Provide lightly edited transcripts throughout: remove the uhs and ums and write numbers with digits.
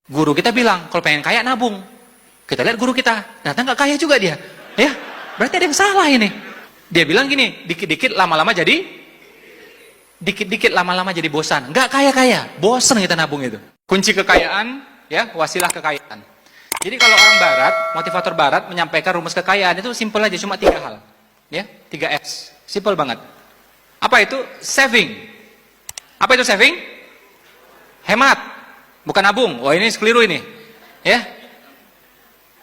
Guru kita bilang, kalau pengen kaya nabung. Kita lihat guru kita, ternyata nggak kaya juga dia. Ya, berarti ada yang salah ini. Dia bilang gini, dikit-dikit lama-lama jadi bosan. Nggak kaya-kaya, bosan kita nabung itu. Kunci kekayaan, ya, wasilah kekayaan. Jadi kalau orang barat, motivator barat menyampaikan rumus kekayaan itu simpel aja, cuma 3 hal. Ya, 3S. Simpel banget. Apa itu? Saving. Apa itu saving? Hemat. Bukan nabung. Wah, ini keliru ini. Ya.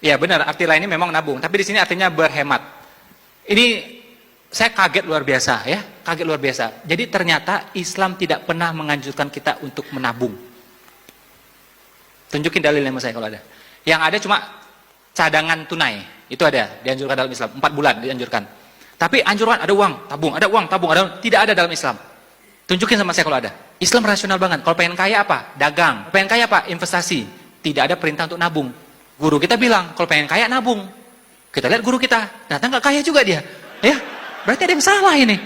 Ya, benar, arti lainnya memang nabung, tapi di sini artinya berhemat. Ini saya kaget luar biasa, ya. Kaget luar biasa. Jadi ternyata Islam tidak pernah menganjurkan kita untuk menabung. Tunjukin dalilnya sama saya kalau ada. Yang ada cuma cadangan tunai. Itu ada, dianjurkan dalam Islam. 4 bulan dianjurkan. Tapi anjuran ada uang, tabung, ada uang, tabung, ada. Tidak ada dalam Islam. Tunjukin sama saya kalau ada. Islam rasional banget. Kalau pengen kaya apa? Dagang. Pengen kaya apa? Investasi. Tidak ada perintah untuk nabung. Guru kita bilang, kalau pengen kaya nabung. Kita lihat guru kita, ternyata nggak kaya juga dia. Ya, berarti ada yang salah ini.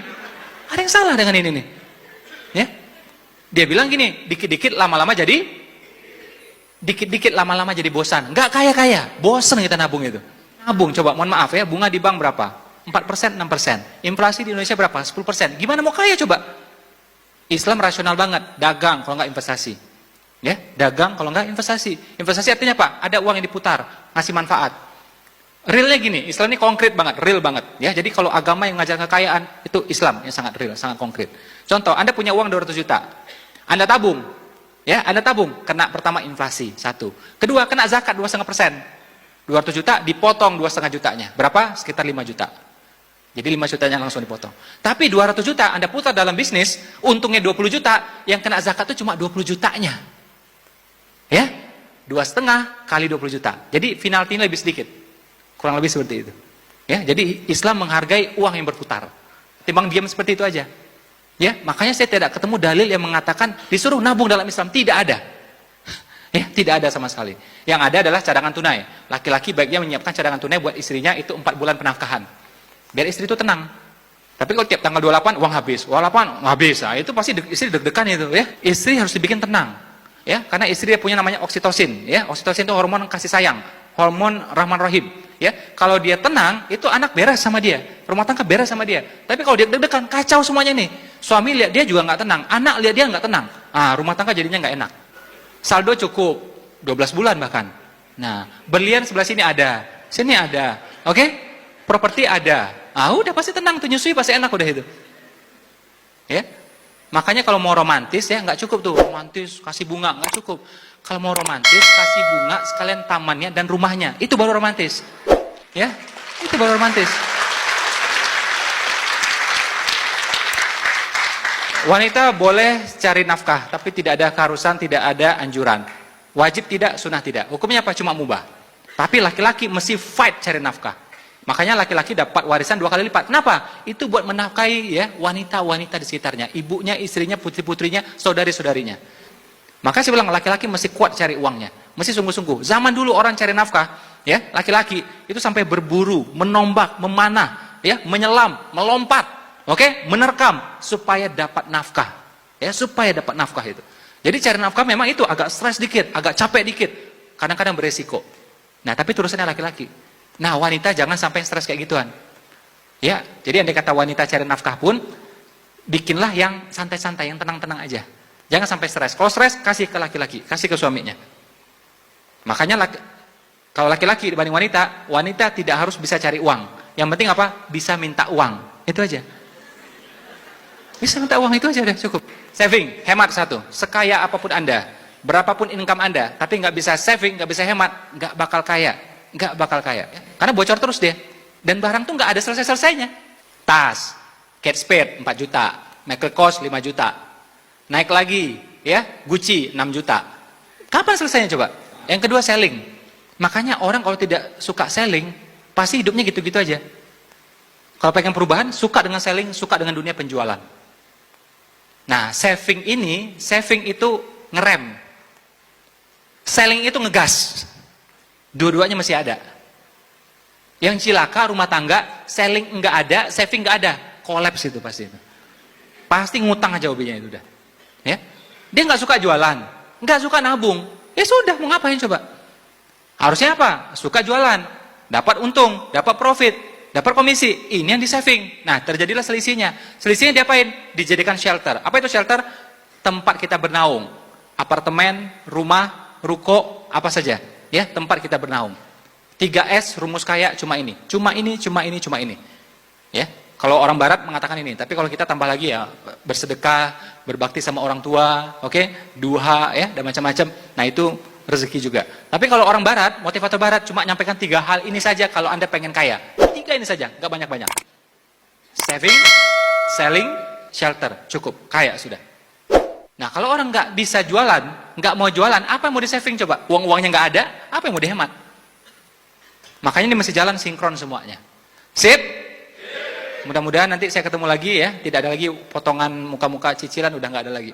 Ada yang salah dengan ini nih. Ya, dia bilang gini, dikit-dikit lama-lama jadi bosan. Nggak kaya-kaya, bosan kita nabung itu. Nabung, coba mohon maaf ya, bunga di bank berapa? 4%, 6%. Inflasi di Indonesia berapa? 10%. Gimana mau kaya coba? Islam rasional banget, dagang kalau nggak investasi. Ya, dagang kalau nggak investasi. Investasi artinya apa? Ada uang yang diputar, ngasih manfaat. Realnya gini, Islam ini konkret banget, real banget. Ya, jadi kalau agama yang ngajar kekayaan itu Islam yang sangat real, sangat konkret. Contoh, Anda punya uang 200 juta, Anda tabung, ya, Anda tabung, kena pertama inflasi 1, kedua kena zakat 2,5%. 200 juta dipotong 2,5 jutanya, berapa? Sekitar 5 juta. Jadi 5 jutanya langsung dipotong. Tapi 200 juta Anda putar dalam bisnis, untungnya 20 juta, yang kena zakat itu cuma 20 jutanya. Ya, 2,5 kali 20 juta. Jadi penaltinya lebih sedikit. Kurang lebih seperti itu. Ya, jadi Islam menghargai uang yang berputar. Timbang diam seperti itu aja. Ya, makanya saya tidak ketemu dalil yang mengatakan disuruh nabung dalam Islam. Tidak ada. Ya, tidak ada sama sekali. Yang ada adalah cadangan tunai. Laki-laki baiknya menyiapkan cadangan tunai buat istrinya itu 4 bulan penafkahan. Biar istri itu tenang. Tapi kalau tiap tanggal 28 uang habis, 28 habis, nah, itu pasti istri deg-degan itu, ya. Istri harus dibikin tenang. Ya, karena istri dia punya namanya oksitosin, ya. Oksitosin itu hormon kasih sayang, hormon rahman rahim, ya. Kalau dia tenang, itu anak beres sama dia, rumah tangga beres sama dia. Tapi kalau dia deg-degan, kacau semuanya nih. Suami lihat dia juga nggak tenang, anak lihat dia nggak tenang. Rumah tangga jadinya nggak enak. Saldo cukup 12 bulan bahkan. Nah, berlian sebelah sini ada, oke? Properti ada. Udah pasti tenang tuh, nyusui pasti enak udah itu. Ya. Makanya kalau mau romantis ya nggak cukup tuh romantis kasih bunga, nggak cukup. Kalau mau romantis kasih bunga sekalian tamannya dan rumahnya, itu baru romantis. Ya, itu baru romantis. Wanita boleh cari nafkah, tapi tidak ada keharusan, tidak ada anjuran. Wajib tidak, sunnah tidak. Hukumnya apa? Cuma mubah. Tapi laki-laki mesti fight cari nafkah. Makanya laki-laki dapat warisan 2 kali lipat. Kenapa? Itu buat menafkahi ya wanita-wanita di sekitarnya, ibunya, istrinya, putri-putrinya, saudari-saudarinya. Maka saya bilang laki-laki mesti kuat cari uangnya, mesti sungguh-sungguh. Zaman dulu orang cari nafkah, ya laki-laki itu sampai berburu, menombak, memanah, ya menyelam, melompat, oke, menerkam supaya dapat nafkah, ya supaya dapat nafkah itu. Jadi cari nafkah memang itu agak stres dikit, agak capek dikit, kadang-kadang beresiko. Nah tapi turusannya laki-laki. Nah wanita jangan sampai stres kayak gituan. Ya, jadi andai kata wanita cari nafkah pun, bikinlah yang santai-santai, yang tenang-tenang aja. Jangan sampai stres. Kalau stres, kasih ke laki-laki, kasih ke suaminya. Makanya kalau laki-laki dibanding wanita, wanita tidak harus bisa cari uang. Yang penting apa? Bisa minta uang. Itu aja. Bisa minta uang itu aja udah cukup. Saving, hemat 1. Sekaya apapun Anda, berapapun income Anda, tapi nggak bisa saving, nggak bisa hemat, nggak bakal kaya. Nggak bakal kaya, karena bocor terus dia. Dan barang tuh nggak ada selesai-selesainya. Tas, Kate Spade 4 juta, Michael Kors 5 juta, naik lagi, ya Gucci 6 juta. Kapan selesainya coba? Yang kedua selling. Makanya orang kalau tidak suka selling, pasti hidupnya gitu-gitu aja. Kalau pengen perubahan, suka dengan selling, suka dengan dunia penjualan. Nah, saving itu ngerem, selling itu ngegas. Dua-duanya masih ada. Yang cilaka rumah tangga, selling enggak ada, saving enggak ada, kolaps itu pasti. Pasti ngutang aja hobinya itu udah. Ya. Dia enggak suka jualan, enggak suka nabung. Ya sudah, mau ngapain coba? Harusnya apa? Suka jualan, dapat untung, dapat profit, dapat komisi. Ini yang di saving. Nah, terjadilah selisihnya. Selisihnya diapain? Dijadikan shelter. Apa itu shelter? Tempat kita bernaung. Apartemen, rumah, ruko, apa saja. Ya, tempat kita bernaung. 3S rumus kaya cuma ini. Cuma ini, cuma ini, cuma ini. Ya. Kalau orang barat mengatakan ini, tapi kalau kita tambah lagi ya bersedekah, berbakti sama orang tua, oke, duha ya, dan macam-macam. Nah, itu rezeki juga. Tapi kalau orang barat, motivator barat cuma nyampaikan 3 hal ini saja kalau Anda pengen kaya. 3 ini saja, nggak banyak-banyak. Saving, selling, shelter, cukup, kaya sudah. Nah, kalau orang nggak bisa jualan, nggak mau jualan, apa yang mau di saving coba? Uang-uangnya nggak ada, apa yang mau dihemat? Makanya ini mesti jalan sinkron semuanya. Sip? Mudah-mudahan nanti saya ketemu lagi ya, tidak ada lagi potongan muka-muka cicilan, udah nggak ada lagi.